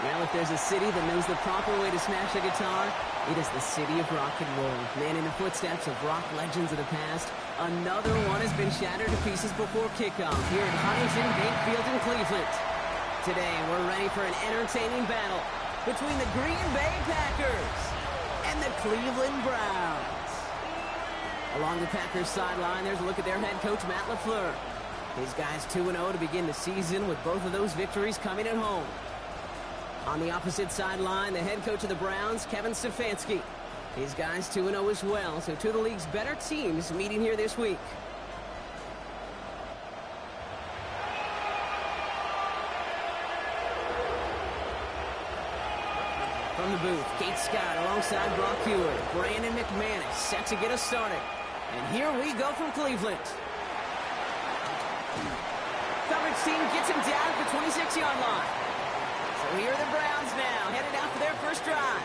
Well, if there's a city that knows the proper way to smash a guitar, it is the city of rock and roll. Man, in the footsteps of rock legends of the past, another one has been shattered to pieces before kickoff here at Huntington Bank Field in Cleveland. Today, we're ready for an entertaining battle between the Green Bay Packers and the Cleveland Browns. Along the Packers sideline, there's a look at their head coach, Matt LaFleur. His guys 2-0 to begin the season with both of those victories coming at home. On the opposite sideline, the head coach of the Browns, Kevin Stefanski. His guys 2-0 as well, so two of the league's better teams meeting here this week. From the booth, Kate Scott alongside Brock Hewitt. Brandon McManus set to get us started. And here we go from Cleveland. Coverage team gets him down at the 26-yard line. So here are the Browns now, headed out for their first drive.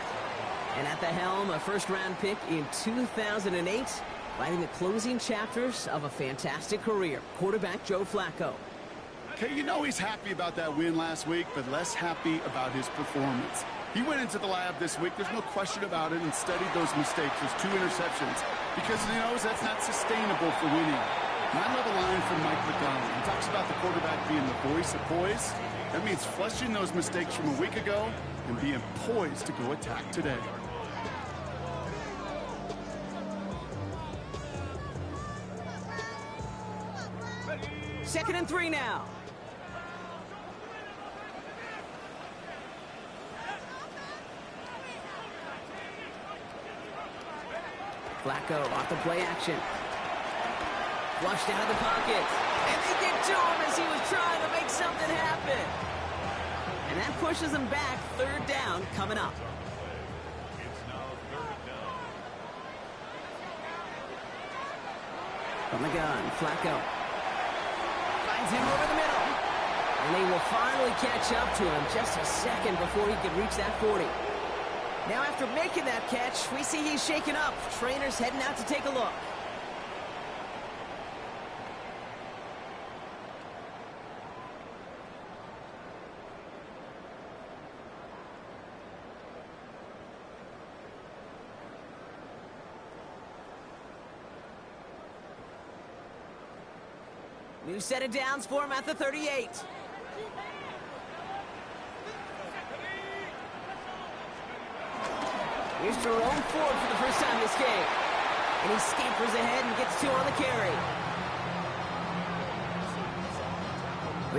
And at the helm, a first-round pick in 2008, writing the closing chapters of a fantastic career, quarterback Joe Flacco. Okay, you know he's happy about that win last week, but less happy about his performance. He went into the lab this week, there's no question about it, and studied those mistakes, those 2 interceptions, because he knows that's not sustainable for winning. And I love a line from Mike McDonald. He talks about the quarterback being the voice of poise. That means flushing those mistakes from a week ago and being poised to go attack today. Second and 3 now. Flacco off the play action. Flushed out of the pocket. And they get to him as he was trying to make something happen. And that pushes him back. Third down coming up. From the gun, Flacco finds him over the middle. And they will finally catch up to him just a second before he could reach that 40. Now after making that catch, we see he's shaken up. Trainers heading out to take a look. New set of downs for him at the 38. Here's Jerome Ford for the first time this game. And he scampers ahead and gets 2 on the carry.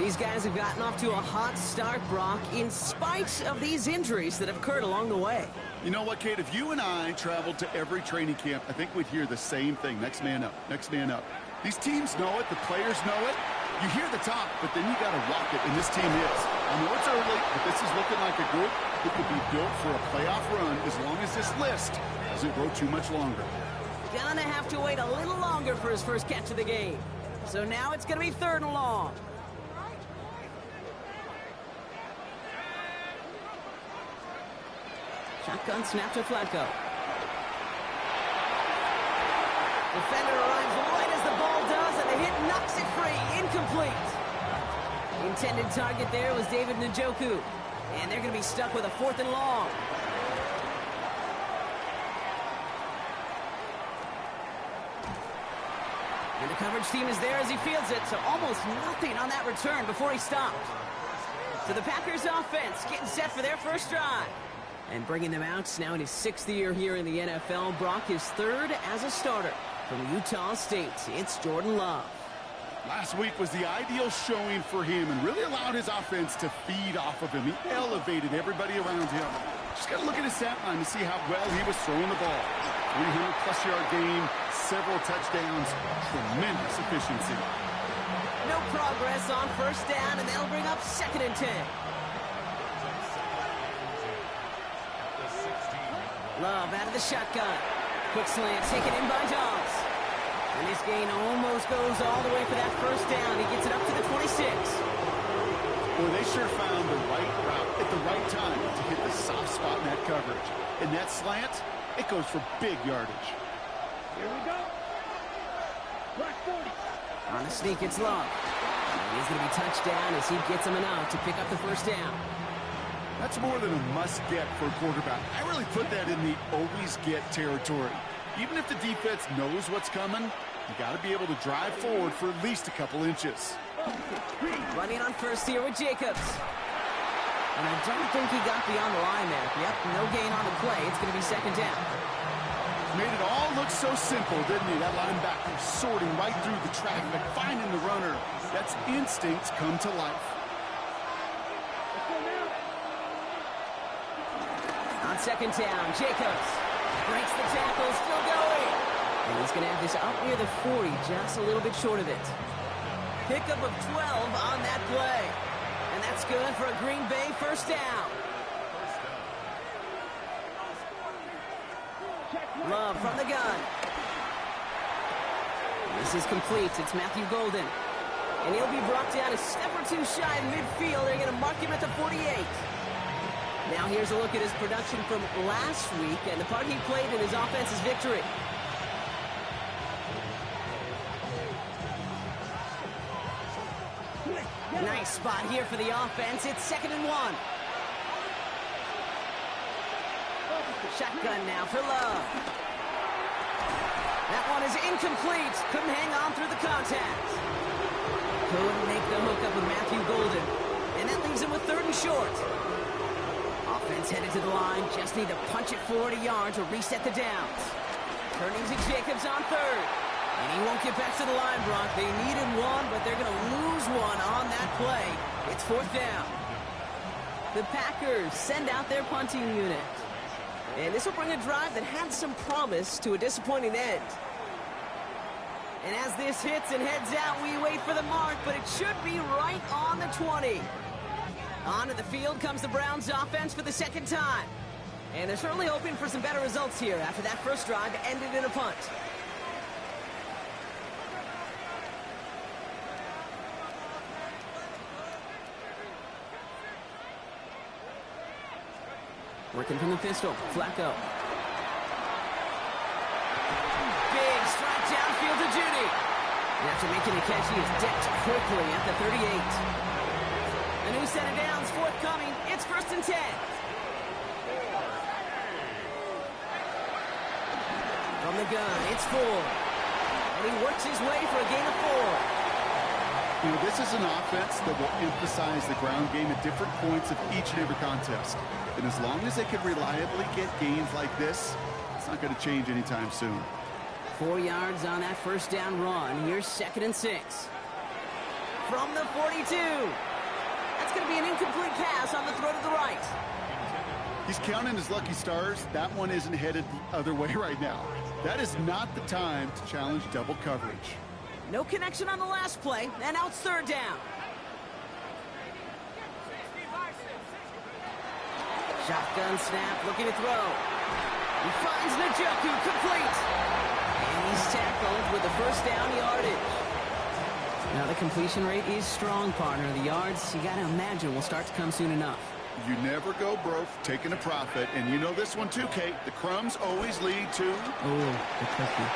These guys have gotten off to a hot start, Brock, in spite of these injuries that have occurred along the way. You know what, Kate? If you and I traveled to every training camp, I think we'd hear the same thing. Next man up, next man up. These teams know it, the players know it. You hear the talk, but then you got to walk it, and this team is. I know it's early, but this is looking like a group that could be built for a playoff run as long as this list doesn't grow too much longer. Gonna have to wait a little longer for his first catch of the game. So now it's gonna be 3rd and long. Shotgun snap to Flacco. Defender arrives right as the ball does, and the hit knocks it free. Incomplete. Intended target there was David Njoku. And they're going to be stuck with a 4th and long. And the coverage team is there as he fields it, so almost nothing on that return before he stopped. So the Packers offense getting set for their first drive. And bringing them out now in his 6th year here in the NFL. Brock is 3rd as a starter from Utah State. It's Jordan Love. Last week was the ideal showing for him and really allowed his offense to feed off of him. He elevated everybody around him. Just got to look at his stat line to see how well he was throwing the ball. 300-plus yard game, several touchdowns, tremendous efficiency. No progress on first down, and they'll bring up 2nd and 10. Love out of the shotgun. Quick slant taken in by Dobbs. And this gain almost goes all the way for that first down. He gets it up to the 26. Boy, they sure found the right route at the right time to hit the soft spot in that coverage. And that slant, it goes for big yardage. Here we go. Black 40. On the sneak, it's Love. And he's going to be touched down as he gets him enough to pick up the first down. That's more than a must-get for a quarterback. I really put that in the always-get territory. Even if the defense knows what's coming, you got to be able to drive forward for at least a couple inches. Running on first here with Jacobs. And I don't think he got beyond the line there. Yep, no gain on the play. It's going to be second down. Made it all look so simple, didn't he? That linebacker sorting right through the traffic, finding the runner. That's instinct come to life. On second down, Jacobs breaks the tackle, still going. And he's going to have this up near the 40, just a little bit short of it. Pickup of 12 on that play. And that's good for a Green Bay first down. Love from the gun. This is complete. It's Matthew Golden. And he'll be brought down a step or two shy of midfield. They're going to mark him at the 48. Now here's a look at his production from last week and the part he played in his offense's victory. Nice spot here for the offense. It's 2nd and 1. Shotgun now for Love. That one is incomplete. Couldn't hang on through the contact. Couldn't make the hookup with Matthew Golden. And that leaves him with 3rd and short. Offense headed to the line. Just need to punch it 40 yards or reset the downs. Turning to Jacobs on 3rd. And he won't get back to the line, Brock. They needed one, but they're going to lose one on that play. It's 4th down. The Packers send out their punting unit. And this will bring a drive that had some promise to a disappointing end. And as this hits and heads out, we wait for the mark, but it should be right on the 20. Onto the field comes the Browns offense for the 2nd time. And they're certainly hoping for some better results here after that first drive ended in a punt. Working from the pistol, Flacco. Big strike downfield to Judy. And after making the catch, he is decked quickly at the 38. A new set of downs forthcoming. It's 1st and 10. From the gun, it's Ford. And he works his way for a gain of 4. You know, this is an offense that will emphasize the ground game at different points of each and every contest. And as long as they can reliably get gains like this, it's not going to change anytime soon. 4 yards on that first down run. Here's 2nd and 6. From the 42. That's going to be an incomplete pass on the throw to the right. He's counting his lucky stars. That one isn't headed the other way right now. That is not the time to challenge double coverage. No connection on the last play, and now it's 3rd down. Shotgun snap, looking to throw. He finds Njoku, complete. And he's tackled with the first down yardage. Now the completion rate is strong, partner. The yards, you got to imagine, will start to come soon enough. You never go broke taking a profit, and you know this one too, Kate. The crumbs always lead to... Oh, the cookie.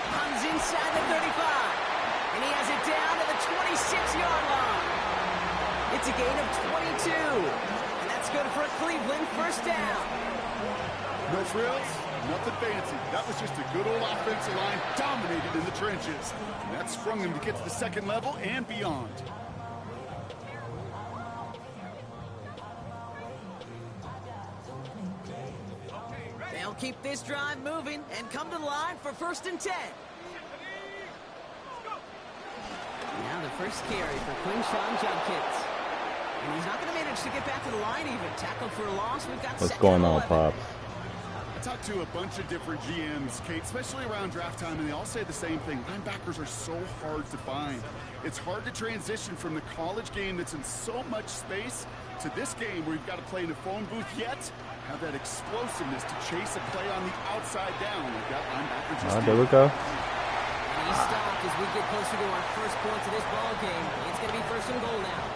Runs inside the 35, and he has it down to the 26-yard line. It's a gain of 22, and that's good for a Cleveland first down. No frills, nothing fancy. That was just a good old offensive line dominated in the trenches. And that sprung them to get to the 2nd level and beyond. They'll keep this drive moving and come to the line for 1st and 10. Now the first carry for Quinshawn Judkins. And he's not going to manage to get back to the line even. Tackled for a loss. We've got What's going on, Pops? I talked to a bunch of different GMs, Kate, especially around draft time, and they all say the same thing. Linebackers are so hard to find. It's hard to transition from the college game that's in so much space to this game where you've got to play in a phone booth, yet have that explosiveness to chase a play on the outside down. Like that linebacker just There we go. And he stopped as we get closer to our first points of this ball game. It's going to be 1st and goal now.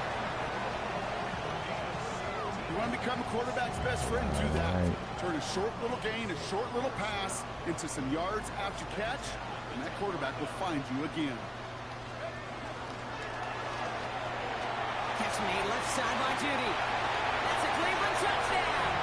You want to become a quarterback's best friend? Do that. Turn a short little gain, a short little pass into some yards after catch, and that quarterback will find you again. Catch made left side by Judy. That's Cleveland touchdown.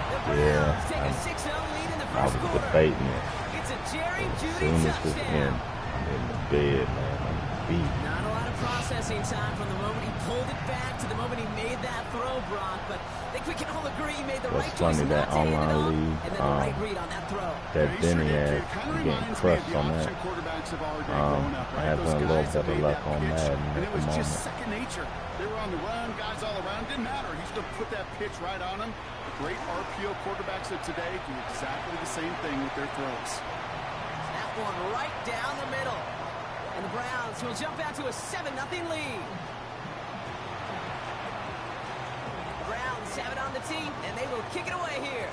The Browns Yeah, take a 6-0 lead in the I first was quarter. debating it. It's a Jerry As Jeudy soon as this touchdown. end, I'm in the bed, man. I'm beat. Not a lot of processing time from the moment he pulled it back to the moment he made that throw, Brock. But I think we can all agree he made the right It's choice funny not that to hand it online off, league, and then the right read on that throw. that Yeah, he Benny sure did, had, too. Kinda I'm getting reminds me of crushed the on that. option quarterbacks of our day growing up, right? Having Those a little guys that better made luck that on pitch, Madden and at it the was just moment. second nature. They were on the run, guys all around. Didn't matter. He's going to put that pitch right on him. The great RPO quarterbacks of today do exactly the same thing with their throws. That one right down the middle. And the Browns will jump out to a 7-0 lead. The Browns have it on the tee, and they will kick it away here.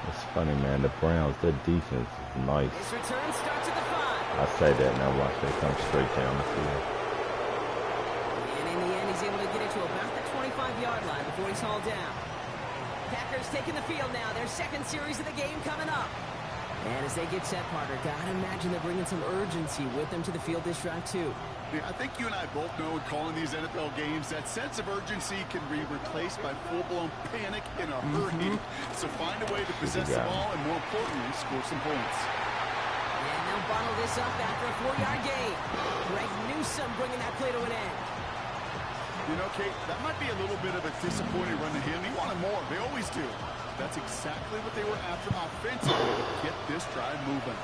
It's funny, man. The Browns, their defense is nice. This return starts at the 5. I say that and I watch they come straight down the field. And in the end, he's able to get it to about the 25-yard line before he's hauled down. Packers taking the field now. Their second series of the game coming up. And as they get set, Parker, gotta imagine they're bringing some urgency with them to the field this drive, too. Yeah, I think you and I both know in calling these NFL games that sense of urgency can be replaced by full-blown panic in a hurry. So find a way to possess the ball and, more importantly, score some points. And they'll bottle this up after a 4-yard gain. Greg Newsome bringing that play to an end. You know, Kate, that might be a little bit of a disappointing run to him. He wanted more. They always do. That's exactly what they were after offensively to get this drive moving.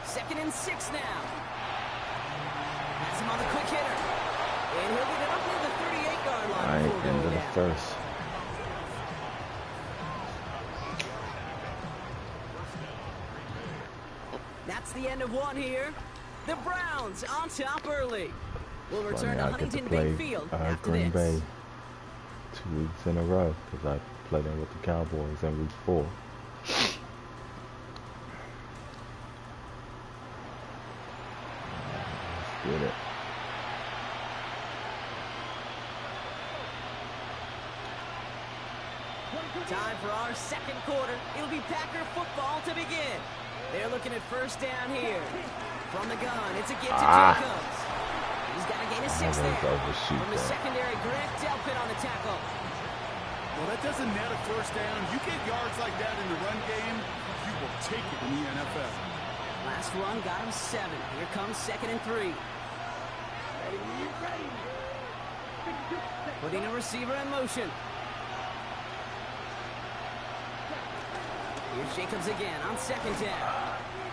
Second and 6 now. That's him on the quick hitter. And he'll get it up near the 38-yard line. All right, before end of going the down. first. That's the end of one here. The Browns on top early. We'll return to Funny, I get to Huntington play Big Field after Green this. Bay 2 weeks in a row because I played them with the Cowboys in week 4. Let's get it. Time for our second quarter. It'll be Packer football to begin. They're looking at first down here. From the gun, it's a give to Jacobs. He's got to gain a 6 there. From the secondary, Grant Delpit on the tackle. Well, that doesn't net a first down. You get yards like that in the run game, you will take it in the NFL. Last run got him 7. Here comes 2nd and 3. Putting a receiver in motion. Here's Jacobs again on 2nd down.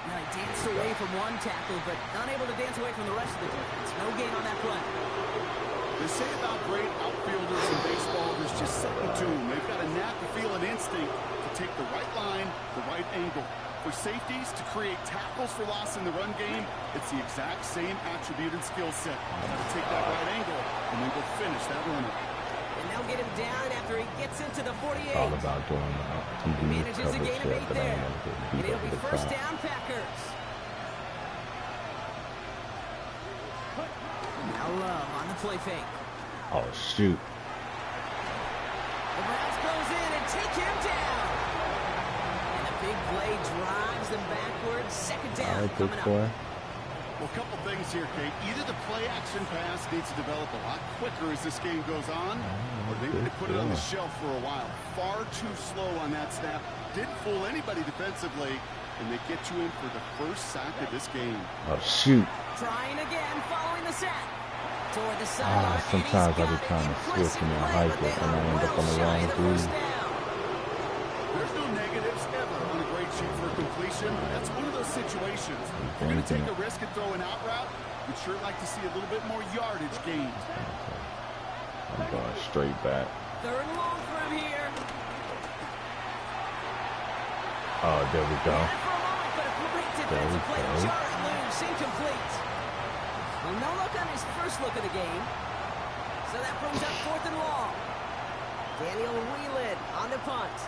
Now he danced away from one tackle, but unable to dance away from the rest of the defense. No gain on that play. They say about great outfielders in baseball, there's just something to them. They've got a knack, a feel, and instinct to take the right line, the right angle. For safeties, to create tackles for loss in the run game, it's the exact same attribute and skill set. Got to take that right angle and then go finish that runner. And they'll get him down after he gets into the 48. All about doing He manages a gain of 8 there. And it'll be first top. down, Packers. Now Love on the play fake. Oh, shoot. The Browns close in and take him down. And a big play drives them backwards. 2nd down All right, big coming boy. up. Well, a couple things here, Kate. Either the play-action pass needs to develop a lot quicker as this game goes on, or they need to put it on the shelf for a while. Far too slow on that snap. Didn't fool anybody defensively, and they get you in for the first sack of this game. Oh, shoot. Trying again following the sack. Toward the sideline. Sometimes I be trying to switch and I hype it, and I end up on the wrong dude. There's no negatives ever on a great sheet for completion. That's one of those situations. If you're going to take a risk and throw an out route, we'd sure like to see a little bit more yardage gained. I'm going straight back. 3rd and long for him here. Oh, there we go. For a moment, but a great defensive play to jar it loose, incomplete. Well, no look on his first look of the game. So that brings up 4th and long. Daniel Whelan on the punt.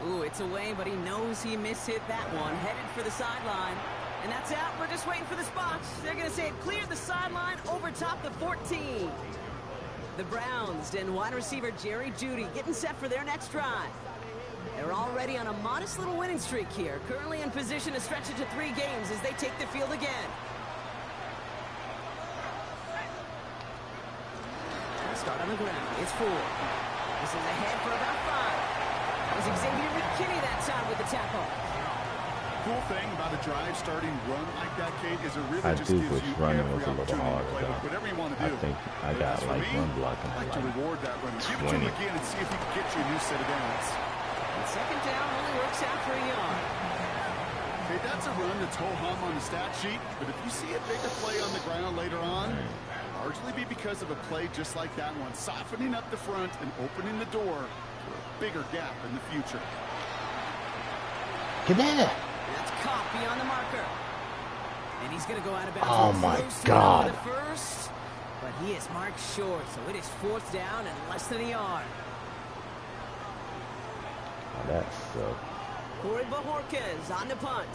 Ooh, it's away, but he knows he mishit that one. Headed for the sideline. And that's out. We're just waiting for the spots. They're going to say it cleared the sideline over top the 14. The Browns and wide receiver Jerry Jeudy getting set for their next drive. They're already on a modest little winning streak here. Currently in position to stretch it to 3 games as they take the field again. start on the ground. It's 4. This is ahead for about 5. That was Xavier McKinney that time with the tackle. Cool thing about a drive starting run like that, Kate, is it really I just do gives wish you running every was a little opportunity to harder, play with though. whatever you want to I do. think I But got as for like me, run blocking I like for to like reward that run. Give it to him 20. again and see if he can get you a new set of downs. And second down only works out for a yard. Okay, that's a run that's ho-hum on the stat sheet, but if you see a bigger play on the ground later on, largely be because of a play just like that one, softening up the front and opening the door for a bigger gap in the future. Get there! That's caught beyond the marker. And he's going to go out of bounds. Oh my Close God. to the first, but he is marked short, so it is 4th down and less than a yard. Oh, that sucked. Corey Bajorquez on the punt.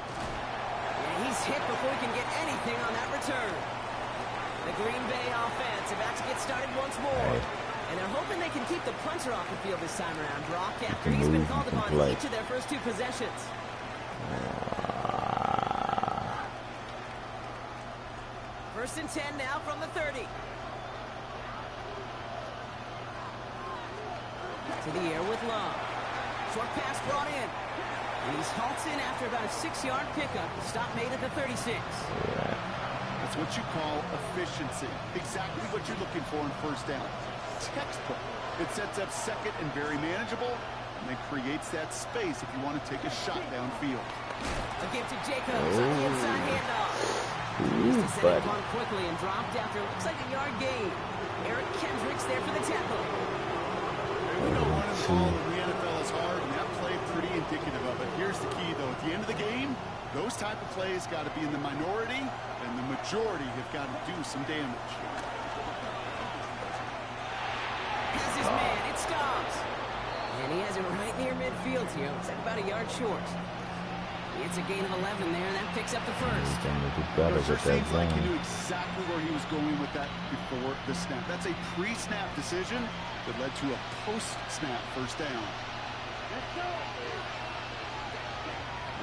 And he's hit before he can get anything on that return. The Green Bay offense about to get started once more. Hey. And they're hoping they can keep the punter off the field this time around, Brock, after can he's been move, called you can upon play. each of their first 2 possessions. First and 10 now from the 30. To the air with Love. Short pass brought in. And he's halted after about a 6-yard pickup. Stop made at the 36. That's what you call efficiency. Exactly what you're looking for in first down. Textbook. It sets up second and very manageable, and it creates that space if you want to take a shot downfield. A give to Jacobs on the inside handoff. Used to set it on quickly and dropped after looks like a yard gain. Eric Kendricks there for the tackle. We know running the ball in the NFL is hard, and that play pretty indicative of it. Here's the key, though. At the end of the game, those type of plays got to be in the minority, and the majority have got to do some damage. Has his man. It stops. And he has it right near midfield here. Looks like about a yard short. It's a gain of 11 there, and that picks up the first. Going to do better Sure with that seems like he zone. knew exactly where he was going with that before the snap. That's a pre-snap decision that led to a post-snap first down.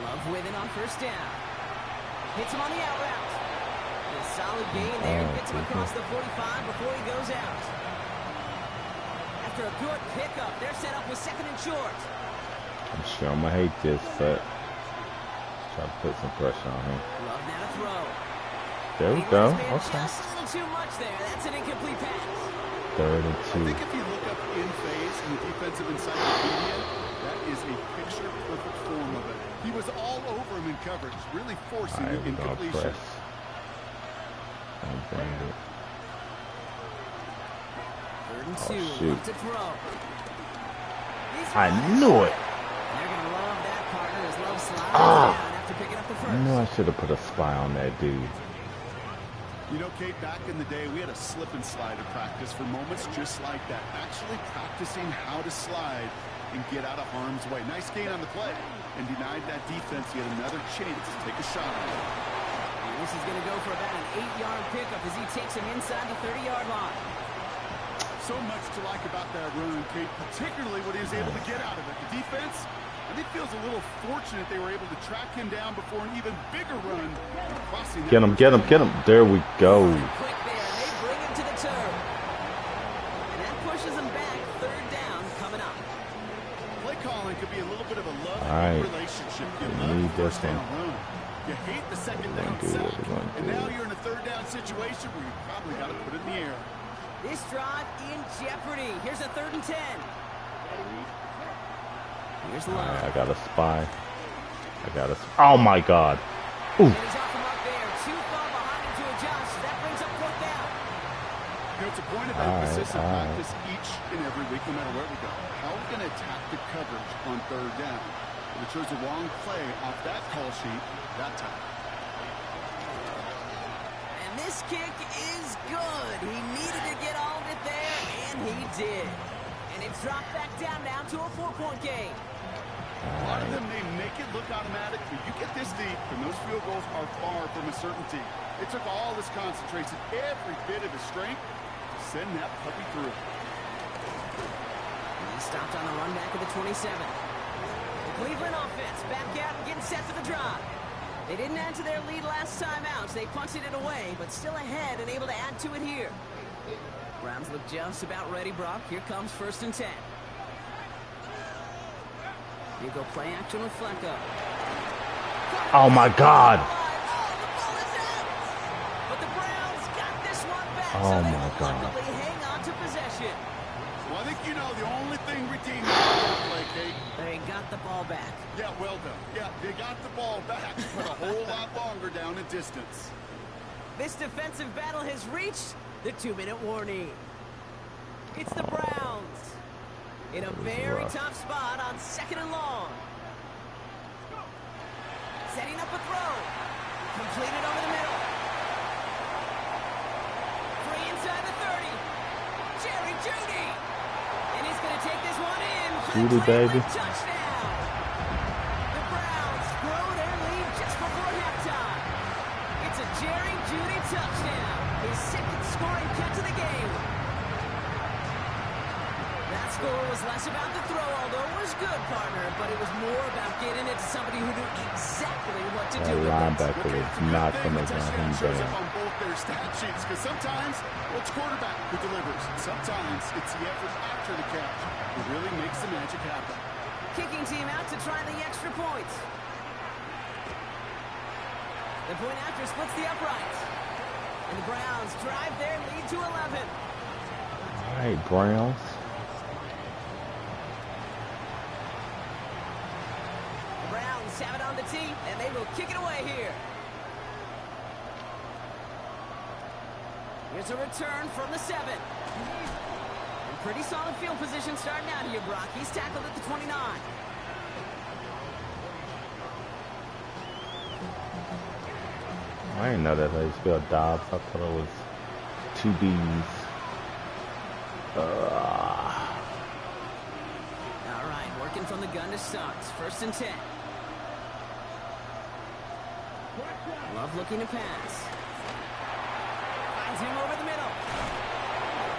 Love with it on first down. Hits him on the out route. A solid gain there. Gets him across the 45 before he goes out. After a good pickup, they're set up with second and short. I'm sure I'm going to hate this, but try to put some pressure on him. Love now to throw. There we He go. let his man Okay. just a little too much there. That's an incomplete pass. 3rd and I 2. think if you look up in phase in the defensive encyclopedia, that is a picture-perfect form of it. He was all over him in coverage, really forcing Alright, the we're going to incompletion. press. And bang it. 3rd and 2. shoot. Love to throw. He's I running. knew it. And they're going to love that partner as Love slides Ah. down after picking up the I first. knew I should have put a spy on that dude. You know, Kate, back in the day, we had a slip and slide at practice for moments just like that. Actually practicing how to slide and get out of harm's way. Nice gain on the play and denied that defense yet another chance to take a shot on it. And this is going to go for about an 8-yard pickup as he takes him inside the 30-yard line. So much to like about that run, Kate, particularly what he was able to get out of it. The defense, I think, feels a little fortunate they were able to track him down before an even bigger run. Crossing that Get him, get him, get him. There we go. Quick there, and they bring him to the turf. And that pushes him back. 3rd down coming up. Play calling could be a little bit of a Alright. love relationship. You We love need the first this one. down run. You hate the second We're down gonna do sack. what we're gonna And do. now you're in a 3rd down situation where you probably got to put it in the air. This drive in jeopardy. Here's a 3rd and 10. Here's Love. I got a spy. Oh my God. Ooh. And he's off the mark there. Too far behind him to adjust. That brings up 4th down. You know, it's a point of Alright, emphasis in alright. practice each and every week, no matter where we go. How are we going to attack the coverage on 3rd down? But it chose the wrong play off that call sheet that time. And this kick is good. He needed to get all of it there, and he did. And it's dropped back down now to a 4-point game. A lot of them may make it look automatic, but you get this deep, and those field goals are far from a certainty. It took all his concentration, every bit of his strength, to send that puppy through. And he stopped on the run back of the 27. The Cleveland offense back out and getting set for the drive. They didn't add to their lead last time out. They punted it away, but still ahead and able to add to it here. Browns look just about ready, Brock. Here comes 1st and 10. You go play action with Flacco. Oh my God. But the Browns got this one back, Oh so they my will God. luckily hang on to possession. Well, I think you know the only thing redeeming that play, Kate. They got the ball back. Yeah, well done. Yeah, they got the ball back, but a whole lot longer down in distance. This defensive battle has reached the 2-minute warning. It's the Browns in a very tough spot on 2nd and long. Setting up a throw. Completed over the middle. Free inside the 30. Jerry Jeudy. And he's going to take this one in for Jeudy, the baby. touchdown. The Browns grow their lead just before halftime. It's a Jerry Jeudy touchdown. His 2nd scoring catch of the game. That score was less about the throw, although it was good, partner, but it was more about getting it to somebody who knew exactly what to do That with it. linebacker was not going to run him Shows up down. on both their stat sheets because sometimes it's quarterback who delivers. Sometimes it's the effort after the catch who really makes the magic happen. Kicking team out to try the extra points. The point after splits the uprights. And the Browns drive their lead to 11. All right, Browns. The Browns have it on the tee, and they will kick it away here. Here's a return from the 7. And pretty solid field position starting out here, Brock. He's tackled at the 29. I didn't know that's how you spell Dobbs. I thought it was 2 B's. All right, working from the gun to start. 1st and 10. Love looking to pass. Finds him over the middle.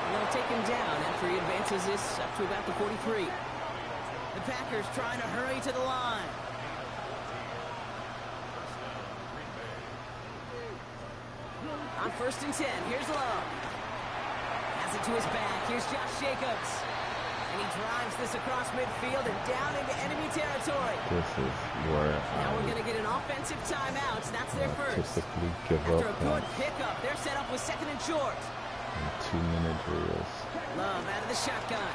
And they'll take him down after he advances this up to about the 43. The Packers trying to hurry to the line. On 1st and 10, here's Love. Has it to his back. Here's Josh Jacobs. And he drives this across midfield and down into enemy territory. This is where Now we're going to get an offensive timeout. That's their first. typically give After a up good points pickup, they're set up with 2nd and short. in 2-minute drills. Love out of the shotgun.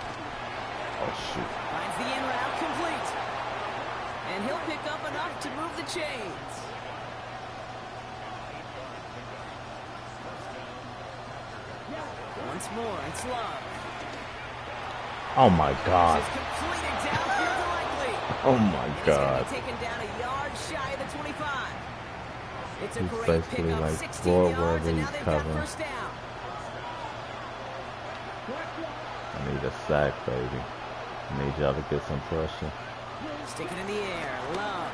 Oh, shoot. Finds the in route complete. And he'll pick up enough to move the chains. Once more, it's Love. Oh, my God. This is completed downfield to Likely. Oh, my And he's God. going to be taken down a yard shy of the 25. It's a He's great basically pickup, like 16 floor yards, wherever and now he's they've got covering. 1st down. I need a sack, baby. I need y'all to get some pressure. Stick it in the air. Love.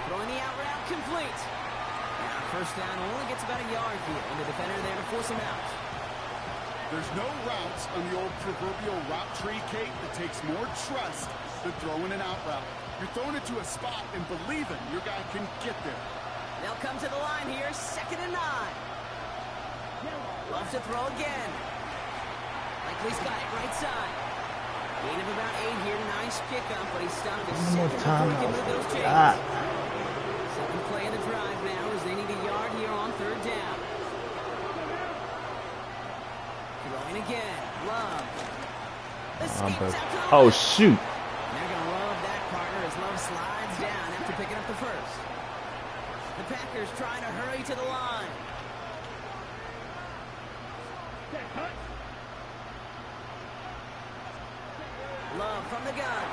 Throwing the out route complete. Now 1st down only gets about a yard here, and the defender there to force him out. There's no routes on the old proverbial route tree, Kate, that takes more trust than throwing an out route. You're throwing it to a spot and believing your guy can get there. They'll come to the line here, 2nd and 9. Love to throw again. Likely's got it right side. Gain of about 8 here. Nice pickup, but he stopped his One more second time. before he can move those chains. God. Second play of the drive now as they need a yard here on 3rd down. Throwing again. Love. Escapes out to the Oh, left. shoot. And they're going to love that, partner, as Love slides down after picking up the 1st. The Packers trying to hurry to the line. Love from the gun.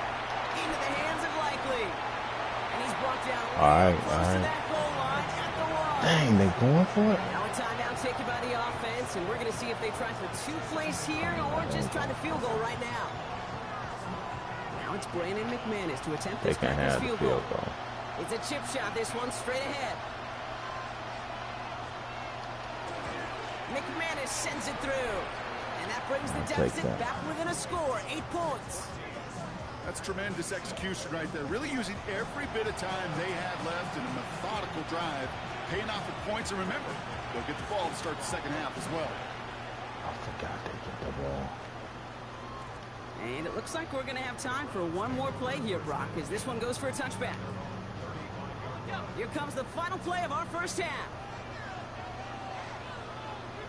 Into the hands of Likely. And he's brought down close to that goal line at the 1. Dang, they going for it? Now a timeout taken by the offense, and we're going to see if they try for 2 plays here or just try to field goal right now. Now it's Brandon McManus to attempt They this can Packers have the field field goal. goal. It's a chip shot, this one straight ahead. McManus sends it through. And that brings the deficit back within a score, 8 points. That's tremendous execution right there. Really using every bit of time they had left in a methodical drive, paying off with points. And remember, they'll get the ball to start the second half as well. I forgot they get the ball. And it looks like we're going to have time for one more play here, Brock, as this one goes for a touchback. Here comes the final play of our first half.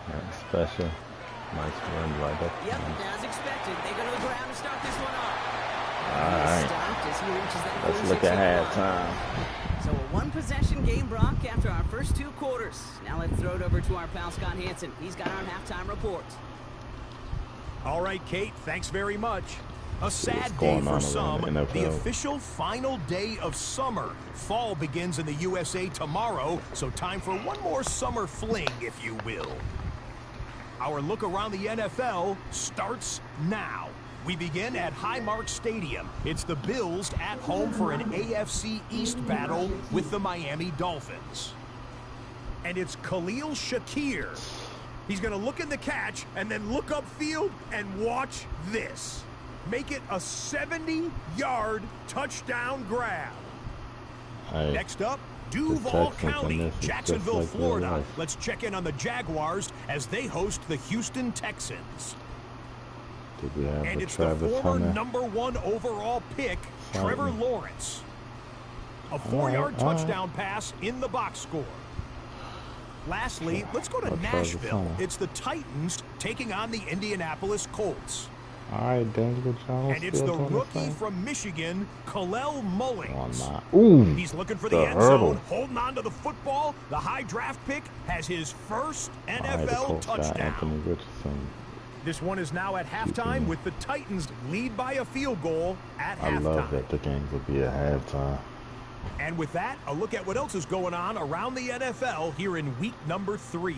That's special. Nice run right up. Yep, as expected. They go to the ground to start this one off. All right. Let's look at halftime. So a one-possession game, Brock, after our first 2 quarters. Now let's throw it over to our pal Scott Hansen. He's got our halftime report. All right, Kate, thanks very much. A sad day for some, the official final day of summer. Fall begins in the USA tomorrow, so time for one more summer fling, if you will. Our look around the NFL starts now. We begin at Highmark Stadium. It's the Bills at home for an AFC East battle with the Miami Dolphins. And it's Khalil Shakir. He's going to look in the catch and then look upfield and watch this. Make it a 70-yard touchdown grab. Next up, Duval County, Jacksonville, Florida. Let's check in on the Jaguars as they host the Houston Texans. And it's the former #1 overall pick, Trevor Lawrence. A 4-yard touchdown pass in the box score. Lastly, let's go to Nashville. It's the Titans taking on the Indianapolis Colts. All right, Daniel Jones. And it's the rookie from Michigan, Kalel Mullings. Ooh, he's looking for the end zone, holding on to the football. The high draft pick has his first NFL touchdown. This one is now at halftime with the Titans lead by a field goal at halftime. I love that the game will be at halftime. And with that, a look at what else is going on around the NFL here in week number 3.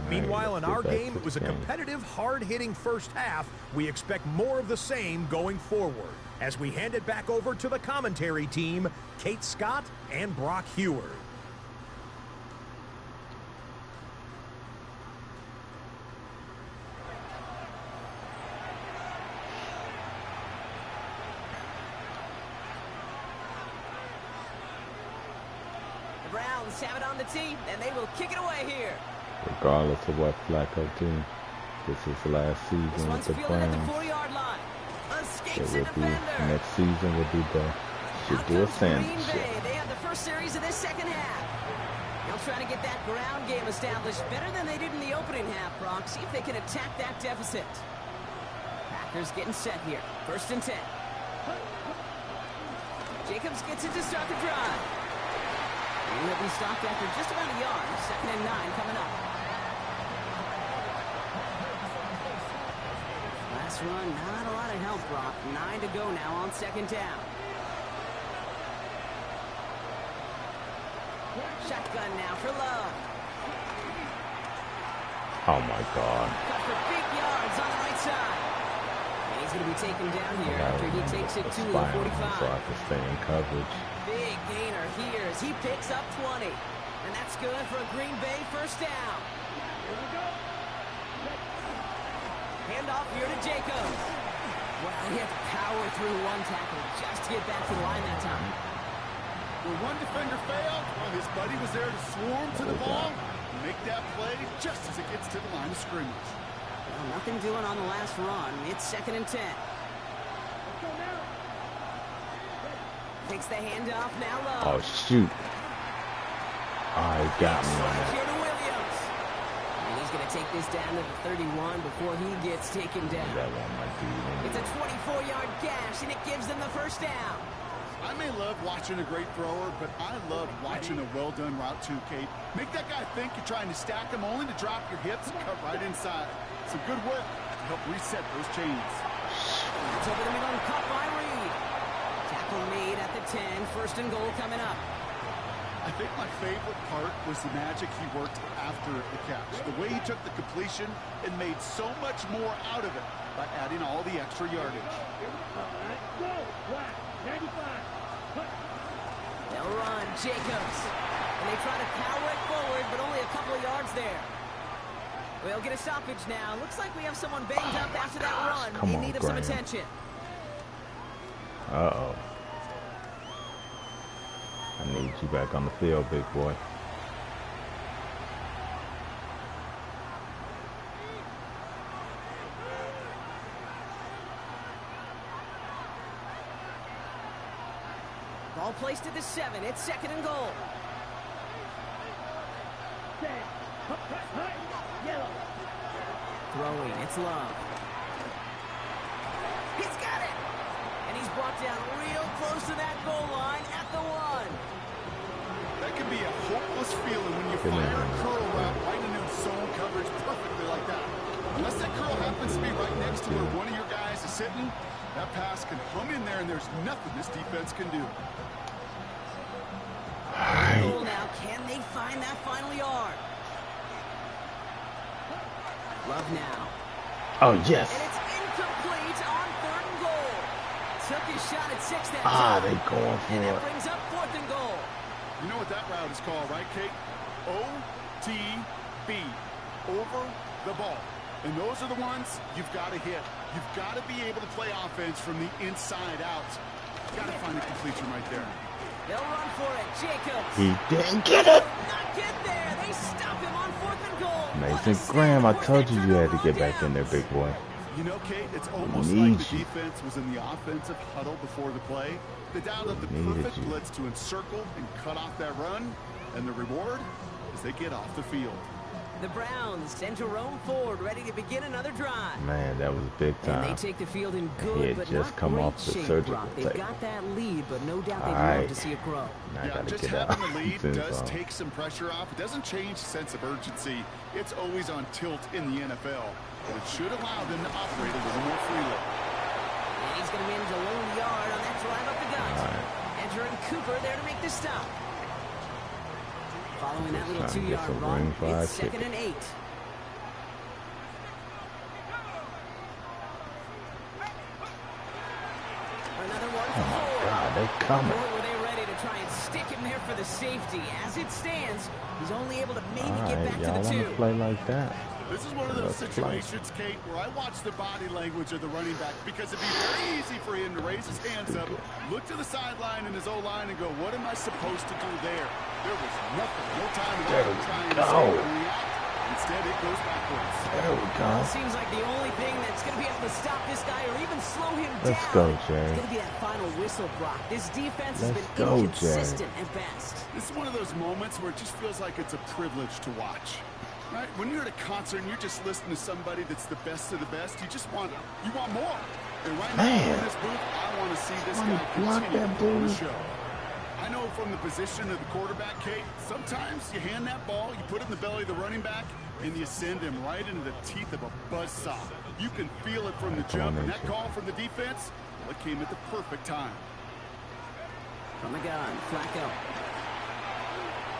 Meanwhile, in our game, it was a competitive, hard-hitting first half. We expect more of the same going forward as we hand it back over to the commentary team, Kate Scott and Brock Heward. The Browns have it on the tee, and they will kick it away here. Regardless of what Flacco do, this is the last season with the Browns. Next season will be the should do a sandwich. They have the first series of this second half. They'll try to get that ground game established better than they did in the opening half, Brock. See if they can attack that deficit. Packers getting set here. 1st and 10. Jacobs gets it to start the drive. And he'll be stopped after just about a yard. 2nd and 9 coming up. Last run, not a lot of help, Brock. 9 to go now on 2nd down. Shotgun now for Love. Oh my God. Cut for big yards on the right side. And he's going to be taken down here after he takes it to the 45. So I can stay in coverage. Big gainer here as he picks up 20. And that's good for a Green Bay 1st down. Here we go. Handoff here to Jacobs. Well, he had to power through one tackle just to get back to the line that time. When one defender failed, well, his buddy was there to swarm to the ball and make that play just as it gets to the line of scrimmage. Well, nothing doing on the last run. It's 2nd and 10. Takes the handoff now Love. Oh, shoot. Oh, he got me on that. Here to Williams. And he's going to take this down to the 31 before he gets taken down. It's a 24-yard gash, and it gives them the 1st down. I may love watching a great thrower, but I love watching a well-done route too, Kate. Make that guy think you're trying to stack him only to drop your hips and cut right inside. Some good work to help reset those chains. It's over the middle and caught by Reed. Tackle made at the 10. 1st and goal coming up. I think my favorite part was the magic he worked after the catch. The way he took the completion and made so much more out of it by adding all the extra yardage. Go, Black, 95. They'll run, Jacobs. And they try to power it forward, but only a couple of yards there. We'll get a stoppage now. Looks like we have someone banged up after that run. In need of some attention. Uh-oh. I need you back on the field, big boy. Ball placed at the 7. It's 2nd and goal. Throwing. It's Love. He's got it. And he's brought down real close to that goal line at the 1. That can be a hopeless feeling when you fire a curl route right into zone coverage perfectly like that. Unless that curl happens to be right next to where one of your guys is sitting, that pass can hum in there and there's nothing this defense can do. Goal now. Can they find that final yard? Love now. Oh, yes. And it's incomplete on 3rd and goal. Took his shot at 6 that time. They going for and it. that brings up 4th and goal. You know what that route is called, right, Kate? OTB. Over the ball. And those are the ones you've got to hit. You've got to be able to play offense from the inside out. You've got to find a completion right there. They'll run for it. Jacobs. He didn't get it. Not get there. They stop him on 4th and goal. Mason Graham, I told you you had to get back in there, big boy. You know, Kate, it's almost like the defense was in the offensive huddle before the play. They dialed up the perfect blitz to encircle and cut off that run. And the reward is they get off the field. The Browns send Jerome Ford ready to begin another drive. Man, that was big time. And they take the field in good but not great shape, Brock. They've got that lead, but no doubt they'd love to see it grow. Yeah, just having the lead does take some pressure off. It doesn't change the sense of urgency. It's always on tilt in the NFL. But it should allow them to operate a little more freely. And he's going to manage a lone yard on that drive up the gut. Entering Cooper there to make the stop. Following that little 2-yard run, it's 2nd and 8. Another one for Ford. Oh, my God, they're coming. Boy, were they ready to try and stick him there for the safety. As it stands, he's only able to maybe get back to the 2. Y'all play like that. This is one of those situations, Kate, where I watch the body language of the running back because it'd be very easy for him to raise his hands up, look to the sideline in his O-line and go, what am I supposed to do there? There was nothing, no time at all to try and react. Instead, it goes backwards. There we go. It seems like the only thing that's going to be able to stop this guy or even slow him down. Let's go, Jay. It's going to be that final whistle, Brock. This defense has been inconsistent at best. This is one of those moments where it just feels like it's a privilege to watch. Right? When you're at a concert and you're just listening to somebody that's the best of the best, you want more. And right now in this booth, I want to see this guy continue on the show. I know from the position of the quarterback, Kate, sometimes you hand that ball, you put it in the belly of the running back, and you send him right into the teeth of a buzzsaw. You can feel it from the jump, and that call from the defense, well, it came at the perfect time. From the gun, Flacco.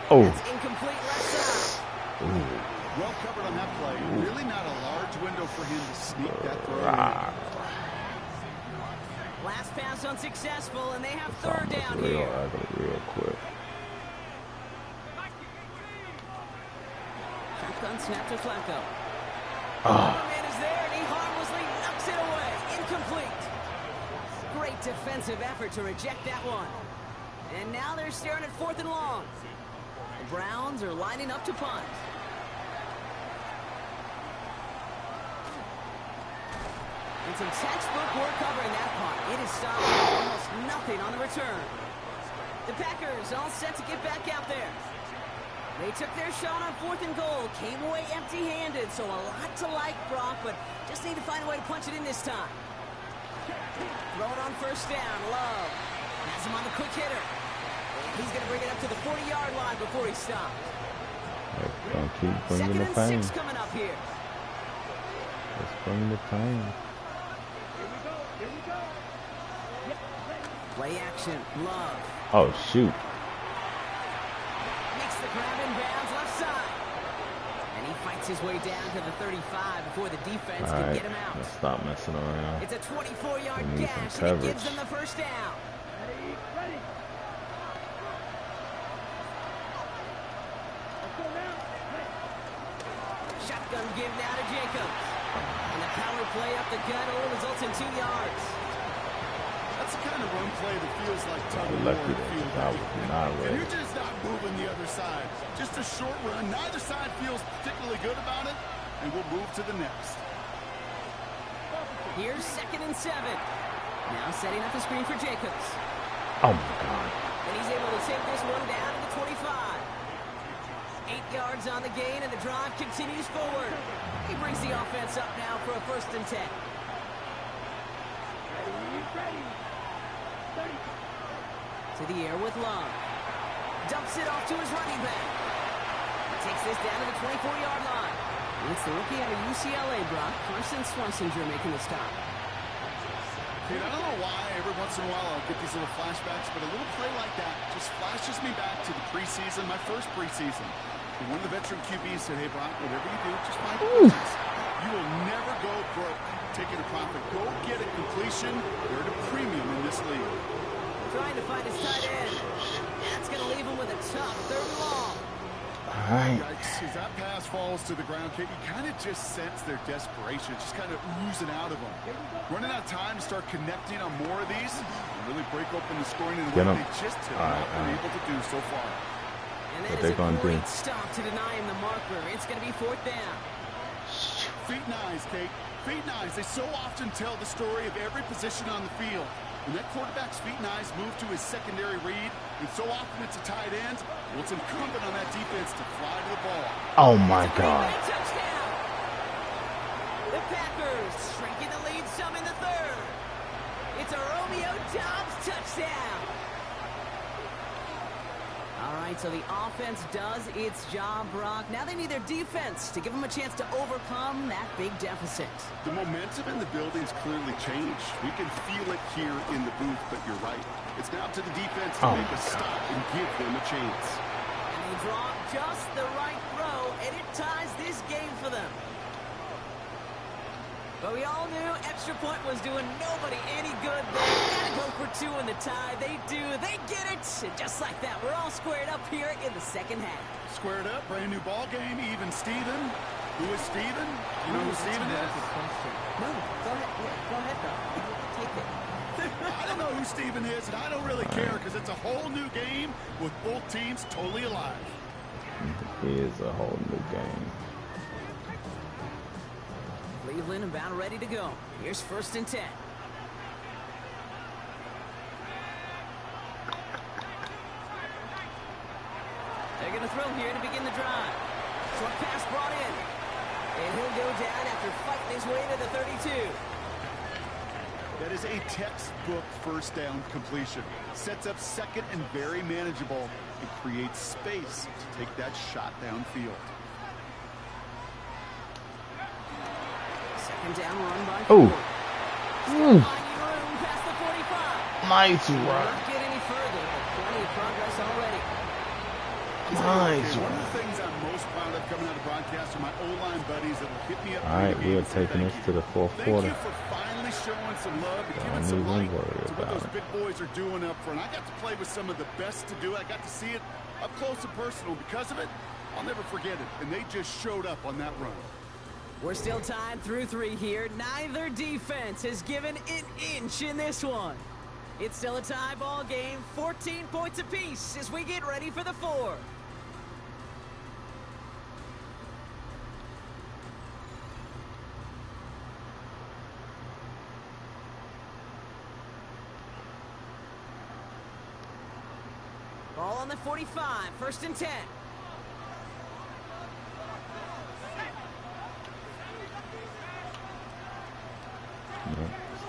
Oh. That's incomplete left side. Ooh. Well covered on that play. Really not a large window for him to sneak that throw. Last pass unsuccessful, and they have 3rd down real here. Ugly, real quick. Shotgun snap to Flacco. Oh. Man is there, and he harmlessly knocks it away. Incomplete. Great defensive effort to reject that one. And now they're staring at 4th and long. The Browns are lining up to punt. And some textbook work covering that punt. It is stopped with almost nothing on the return. The Packers all set to get back out there. They took their shot on 4th and goal, came away empty-handed, so a lot to like, Brock, but just need to find a way to punch it in this time. Throw it on 1st down, Love. Has him on the quick hitter. He's going to bring it up to the 40-yard line before he stops. Don't keep bringing the 2nd and pain. 6 coming up here. Let's bring the pain. Play action, Love. Oh, shoot. Makes the grab in bounds left side. And he fights his way down to the 35 before the defense can get him out. Let's stop messing around. It's a 24-yard gash, and it gives them the 1st down. Ready. Shotgun give now to Jacobs. And the power play up the gut only results in 2 yards. A That's the kind of run play that feels like tug of war lucky in that field I goal. was not And ready. you're just not moving the other side. Just a short run. Neither side feels particularly good about it, and we'll move to the next. Here's 2nd and 7. Now setting up the screen for Jacobs. Oh my God. And he's able to take this one down to the 25. 8 yards on the gain, and the drive continues forward. He brings the offense up now for a 1st and 10. Ready. To the air with Love. Dumps it off to his running back. He takes this down to the 24-yard line. And it's the rookie out of UCLA, Brock. Carson Swessinger making the stop. Dude, I don't know why every once in a while I'll get these little flashbacks, but a little play like that just flashes me back to the preseason, my first preseason. And one of the veteran QBs said, hey, Brock, whatever you do, just find completions. You will never go broke taking a profit. Go get a completion. You're at a premium in this league. Trying to find his tight end. That's going to leave him with a tough 3rd and long. All right. Yikes, as that pass falls to the ground, Kate, you kind of just sense their desperation, just kind of oozing out of them. Running out of time to start connecting on more of these and really break open the scoring in a way they just have not been able to do so far. And that is a great stop to deny him the marker. It's going to be 4th down. Feet and eyes, Kate. Feet and eyes. They so often tell the story of every position on the field. When that quarterback's feet and eyes move to his secondary read, and so often it's a tight end, well, it's incumbent on that defense to fly to the ball. Oh, my God. Touchdown. The Packers shrinking the lead some in the 3rd. It's a Romeo Doubs touchdown. All right, so the offense does its job, Brock. Now they need their defense to give them a chance to overcome that big deficit. The momentum in the building's clearly changed. We can feel it here in the booth, but you're right. It's now to the defense to make a stop and give them a chance. And they draw just the right throw, and it ties this game for them. But we all knew extra point was doing nobody any good there. Gotta go for 2 in the tie. They do. They get it. And just like that, we're all squared up here in the 2nd half. Squared up, brand new ball game, even Steven. Who is Steven? You know who Steven is? No, go ahead. Go ahead, though. Take it. I don't know who Steven is, and I don't really care because it's a whole new game with both teams totally alive. It is a whole new game. Cleveland about ready to go. Here's 1st and 10. They're going to throw here to begin the drive. Short pass brought in. And he'll go down after fighting his way to the 32. That is a textbook 1st down completion. Sets up 2nd and very manageable and creates space to take that shot downfield. 2nd down run by Oh. Room past the 45. Nice run. Not get any further, but plenty of progress already. Nice One run. of the things I'm most proud of coming out of broadcast are my O-line buddies that will hit me up. All right, we're taking this to the 4th quarter. Thank you for finally showing some love and giving Don't some even light worry to what about those it. big boys are doing up front. I got to play with some of the best to do it. I got to see it up close and personal. Because of it, I'll never forget it. And they just showed up on that run. We're still tied through 3 here. Neither defense has given an inch in this one. It's still a tie ball game, 14 points apiece as we get ready for the 4th. Ball on the 45, 1st and 10.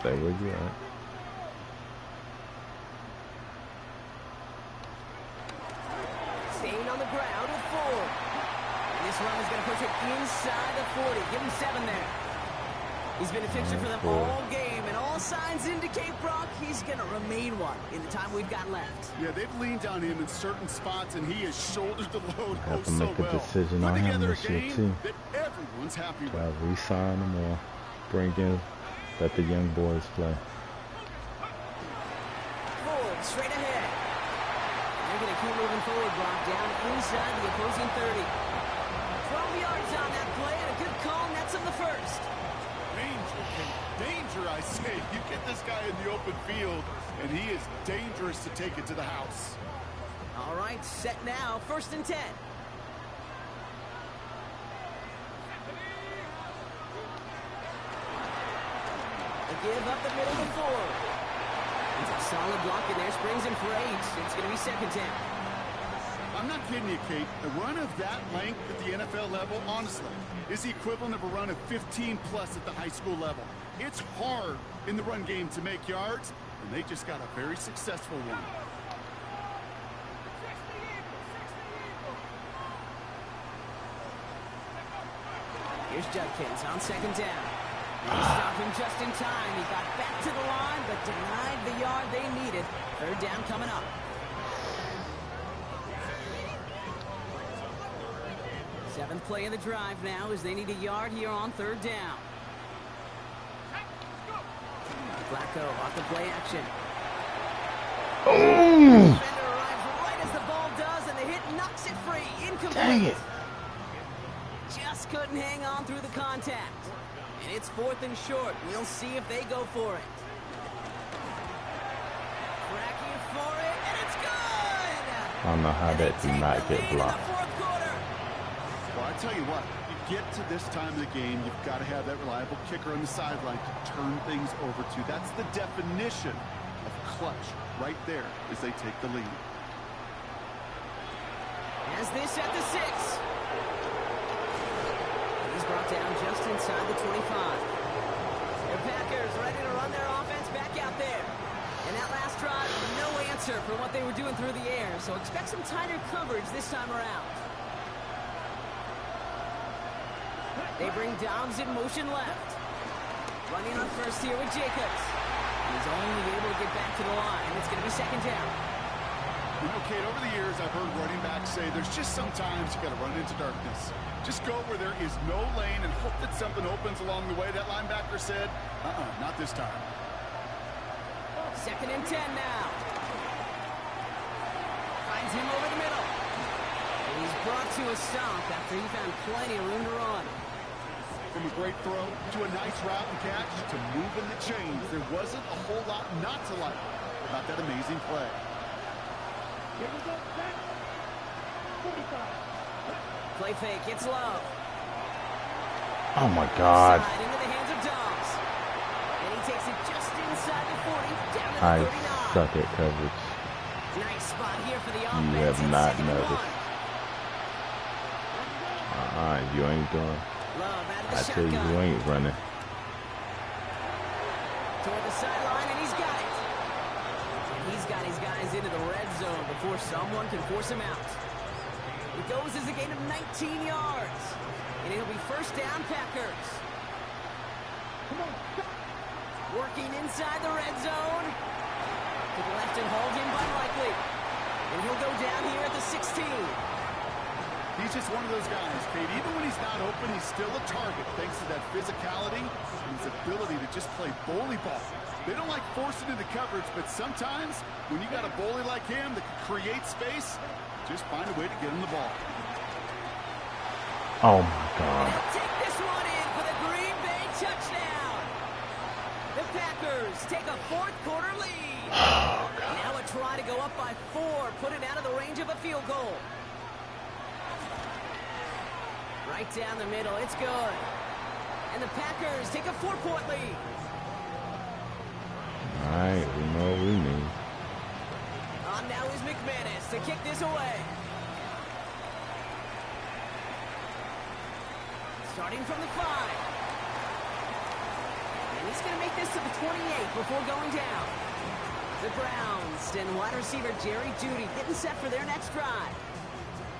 Stay where you at. Staying on the ground with 4. And this run is going to push it inside the 40. Give him 7 there. He's been a fixture for them all game, and all signs indicate, Brock, he's going to remain one in the time we've got left. Yeah, they've leaned on him in certain spots, and he has shouldered the load Have to so make a well. decision Put on him together a this year, game too. that everyone's happy with. Try to re-sign him or bring in, let the young boys play. Forward, straight ahead. They're going to keep moving forward, Brock, down inside the opposing 30. 12 yards on that play, and a good call, and that's on the 1st. Danger, I say. You get this guy in the open field, and he is dangerous to take it to the house. All right, set now, 1st and 10. They give up the middle to 4. It's a solid block in there, springs him for 8. It's going to be 2nd down. I'm not kidding you, Kate. A run of that length at the NFL level, honestly, is the equivalent of a run of 15-plus at the high school level. It's hard in the run game to make yards, and they just got a very successful one. Here's Judkins on 2nd down. They stopped him just in time. He got back to the line, but denied the yard they needed. 3rd down coming up. 7th play of the drive now as they need a yard here on 3rd down. Flacco off the play action. Oh! Defender arrives right as the ball does, and the hit knocks it free. Incomplete. Dang it. Just couldn't hang on through the contact. And it's 4th and short. We'll see if they go for it. Cracking for it, and it's good! I don't know how that did not get blocked. Well, I tell you what, you get to this time of the game, you've got to have that reliable kicker on the sideline to turn things over to. That's the definition of clutch right there as they take the lead. As this at the 6. He's brought down just inside the 25. The Packers ready to run their offense back out there. And that last drive, no answer for what they were doing through the air, so expect some tighter coverage this time around. They bring Dobbs in motion left. Running on first here with Jacobs. He's only able to get back to the line. It's going to be 2nd down. You know, Kate, over the years, I've heard running backs say there's just sometimes you got to run into darkness. Just go where there is no lane and hope that something opens along the way. That linebacker said, not this time. 2nd and 10 now. Finds him over the middle. And he's brought to a stop after he found plenty of room to run. From a great throw to a nice route and catch to moving the chains, there wasn't a whole lot not to like about that amazing play. Here we go, back. 45. Play fake, it's Love. Oh my God. Side into the hands of Dobbs. And he takes it just inside the 40, down to the I 39. suck at coverage. Nice spot here for the You offense. have not noticed. You ain't doing. Love out of the I tell you, shotgun. you ain't running. Toward the sideline, and he's got it. And he's got his guys into the red zone before someone can force him out. It goes as a gain of 19 yards. And it'll be 1st down, Packers. Working inside the red zone. To the left and hold him unlikely. And he'll go down here at the 16. He's just one of those guys, Kate. Even when he's not open, he's still a target thanks to that physicality and his ability to just play bully ball. They don't like forcing into coverage, but sometimes when you got a bully like him that can create space, just find a way to get him the ball. Oh my God. They'll take this one in for the Green Bay touchdown. The Packers take a 4th quarter lead. Oh God. Now a try to go up by 4, put it out of the range of a field goal. Right down the middle, it's good. And the Packers take a 4-point lead. All right, we know what we need. On now is McManus to kick this away. Starting from the 5. And he's going to make this to the 28 before going down. The Browns and wide receiver Jerry Jeudy getting set for their next drive.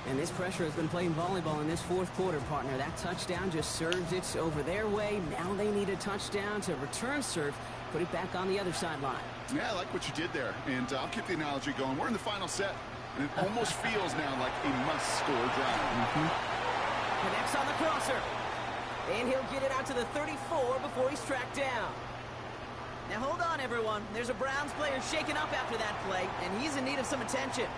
And this pressure has been playing volleyball in this 4th quarter, partner. That touchdown just served it over their way. Now they need a touchdown to return serve, put it back on the other sideline. Yeah, I like what you did there. And I'll keep the analogy going. We're in the final set, and it almost feels now like a must-score drive. Connects on the crosser. And he'll get it out to the 34 before he's tracked down. Now hold on, everyone. There's a Browns player shaken up after that play, and he's in need of some attention.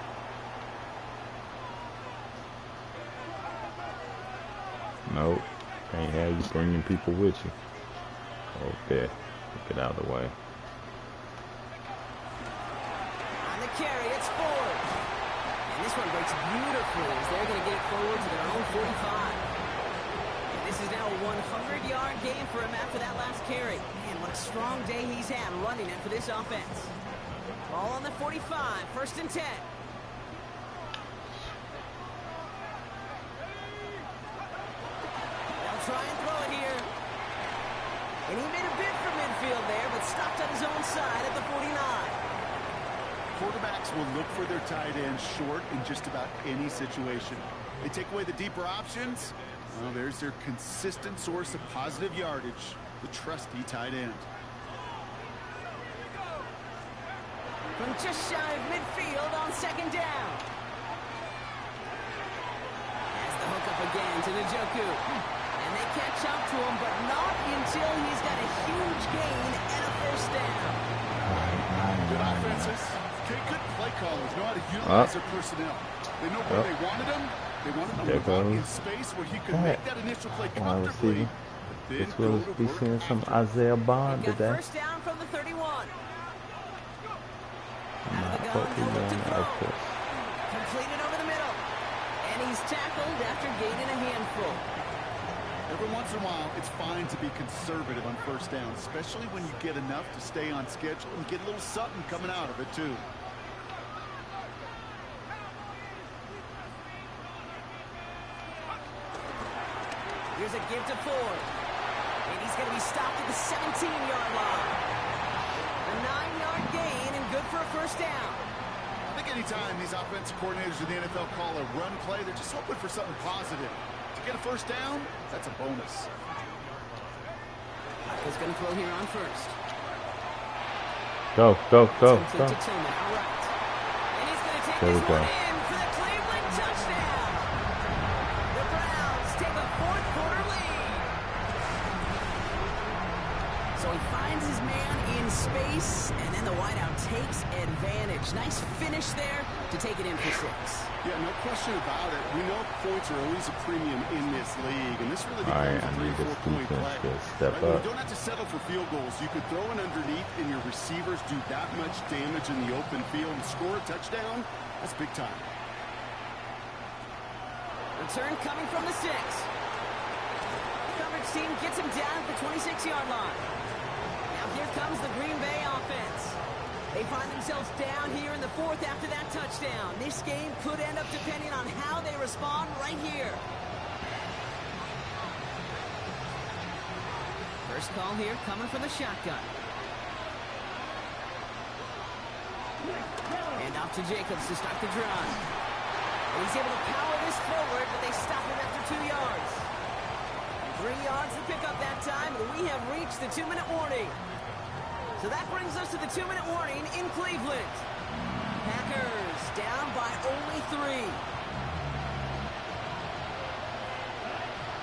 Nope. Can't have you bringing people with you. Okay. Get out of the way. carry. It's Ford. And this one breaks beautifully as they're going to get it forward to their own 45. And this is now a 100-yard game for him after that last carry. Man, what a strong day he's had running it for this offense. Ball on the 45, 1st and 10. They'll try and throw it here. And he made a bid for midfield there, but stopped on his own side at the 49. Quarterbacks will look for their tight end short in just about any situation. They take away the deeper options. Well, there's their consistent source of positive yardage, the trusty tight end. From just shy of midfield on 2nd down. Has the hook up again to Njoku. And they catch up to him, but not until he's got a huge gain and a 1st down. Good offenses. Good play callers know how to utilize their personnel. They know where they wanted him. They wanted him to run in space where he could make that initial play comfortably. This will be seeing some Isaiah Bond today. 1st down from the 31. Not what we want, of course. Completed over the middle. And he's tackled after gaining a handful. Every once in a while, it's fine to be conservative on 1st down, especially when you get enough to stay on schedule and get a little something coming out of it, too. Here's a give to Ford. And he's going to be stopped at the 17-yard line. A 9-yard gain and good for a 1st down. I think anytime these offensive coordinators in the NFL call a run play, they're just hoping for something positive. To get a 1st down, that's a bonus. He's going to throw here on 1st. Go. All right. And he's going to take this one in for the Cleveland touchdown. The Browns take a 4th quarter lead. So he finds his man in space, and then the wideout takes advantage. Nice finish there to take it in for 6. Yeah, no question about it. We know points are always a premium in this league, and this really becomes a 3 or 4 point play. Step up. up. You don't have to settle for field goals. You could throw it underneath, and your receivers do that much damage in the open field and score a touchdown. That's big time. Return coming from the 6. Coverage team gets him down at the 26-yard line. Now here comes the Green Bay offense. They find themselves down here in the 4th after that touchdown. This game could end up depending on how they respond right here. First call here coming from the shotgun. And off to Jacobs to start the drive. And he's able to power this forward, but they stop him after 2 yards. 3 yards to pick up that time, and we have reached the 2-minute warning. So that brings us to the 2-minute warning in Cleveland. Packers down by only 3.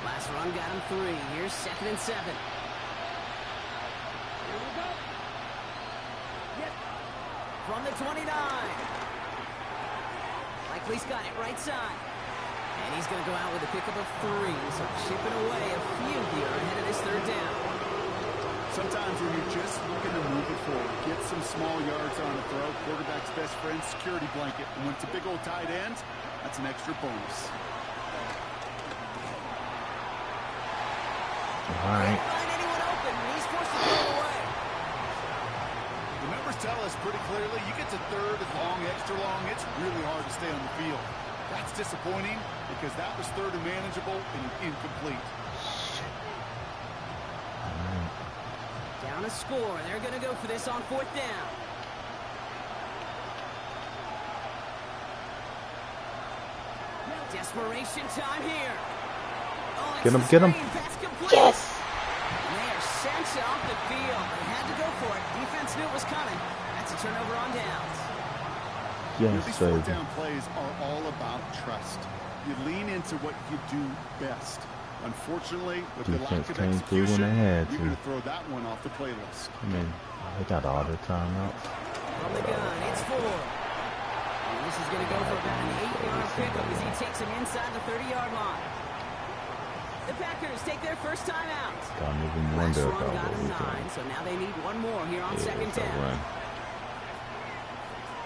Last run got him 3. Here's 2nd and 7. Here we go. Yes. From the 29. Likely's got it right side. And he's going to go out with a pickup of 3. So chipping away a few here ahead of this 3rd down. Sometimes when you're just looking to move it forward, get some small yards on the throw, quarterback's best friend, security blanket. And when it's a big old tight end, that's an extra bonus. All right. Can't find anyone open, and he's forced to throw it away. The numbers tell us pretty clearly, you get to 3rd and long, extra long, it's really hard to stay on the field. That's disappointing because that was 3rd and manageable and incomplete. Down a score. They're going to go for this on 4th down. Desperation time here. Oh, Get him, get him. Yes! And they are sent off the field. They had to go for it. Defense knew it was coming. That's a turnover on downs. Yes, these baby. 4th down plays are all about trust. You lean into what you do best. Unfortunately, with the lack of execution, you're going to throw that one off the playlist. I mean, they got all the timeouts. From the gun, it's Ford. And this is going to go for about an 8-yard pickup as he takes him inside the 30-yard line. The Packers take their first time out. Don't even Last wonder run about got what him we're 9, doing. so now they need one more here on 2nd down.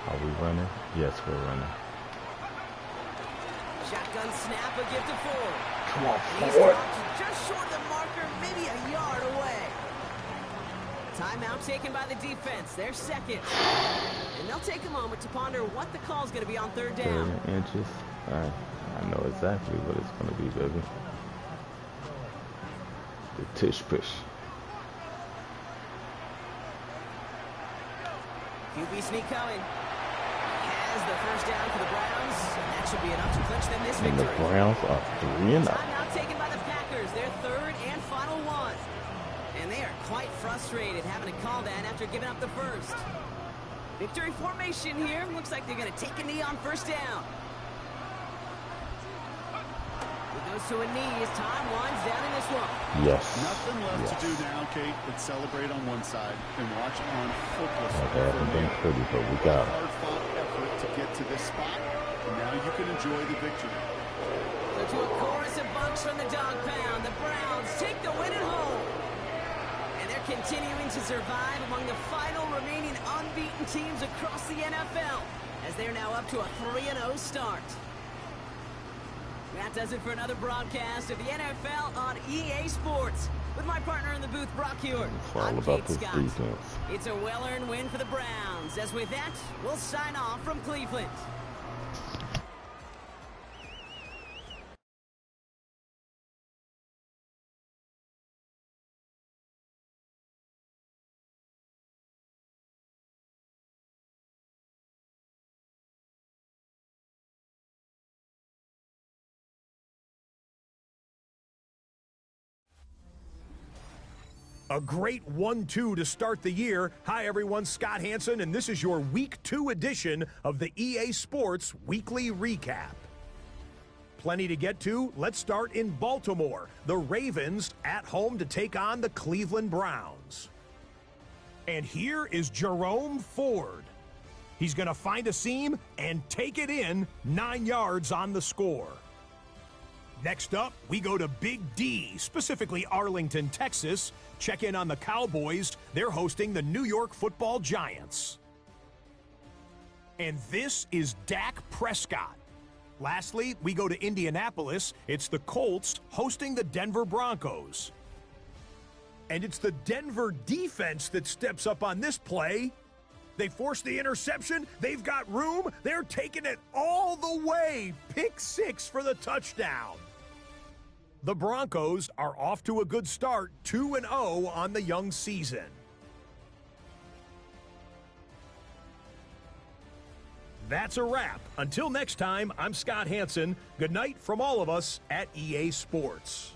Are we running? Yes, we're running. Shotgun snap, a gift to Ford. Come on, He's Ford. dropped just short of the marker, maybe a yard away. Timeout taken by the defense. They're second. And they'll take a moment to ponder what the call is going to be on third down. 30 inches. I know exactly what it's going to be, baby. The tush push. QB sneak coming. Has the first down for the Browns. And that should be enough to clinch them this And victory. the Browns are 3-0. Timeout taken by the Packers. Their third and final one. And they are quite frustrated having to call that after giving up the first. Victory formation here. Looks like they're going to take a knee on first down. It goes to a knee as time winds down in this one. Yes. Nothing left to do now, Kate, but celebrate on one side and watch on hopeless. That hasn't been pretty, but we got it. Hard-fought effort to get to this spot, and now you can enjoy the victory. So to a chorus of bunks from the dog pound, the Browns take the win at home. And they're continuing to survive among the final remaining unbeaten teams across the NFL, as they're now up to a 3-0 start. That does it for another broadcast of the NFL on EA Sports. With my partner in the booth, Brock Hewitt. It's all I'm about Kate this Scott. defense. It's a well-earned win for the Browns. As with that, we'll sign off from Cleveland. A great 1-2 to start the year. Hi, everyone. Scott Hansen, and this is your Week 2 edition of the EA Sports Weekly Recap. Plenty to get to. Let's start in Baltimore. The Ravens at home to take on the Cleveland Browns. And here is Jerome Ford. He's going to find a seam and take it in, 9 yards on the score. Next up, we go to Big D, specifically Arlington, Texas. Check in on the Cowboys. They're hosting the New York Football Giants. And this is Dak Prescott. Lastly, we go to Indianapolis. It's the Colts hosting the Denver Broncos. And it's the Denver defense that steps up on this play. They force the interception. They've got room. They're taking it all the way. Pick 6 for the touchdown. The Broncos are off to a good start, 2-0 on the young season. That's a wrap. Until next time, I'm Scott Hansen. Good night from all of us at EA Sports.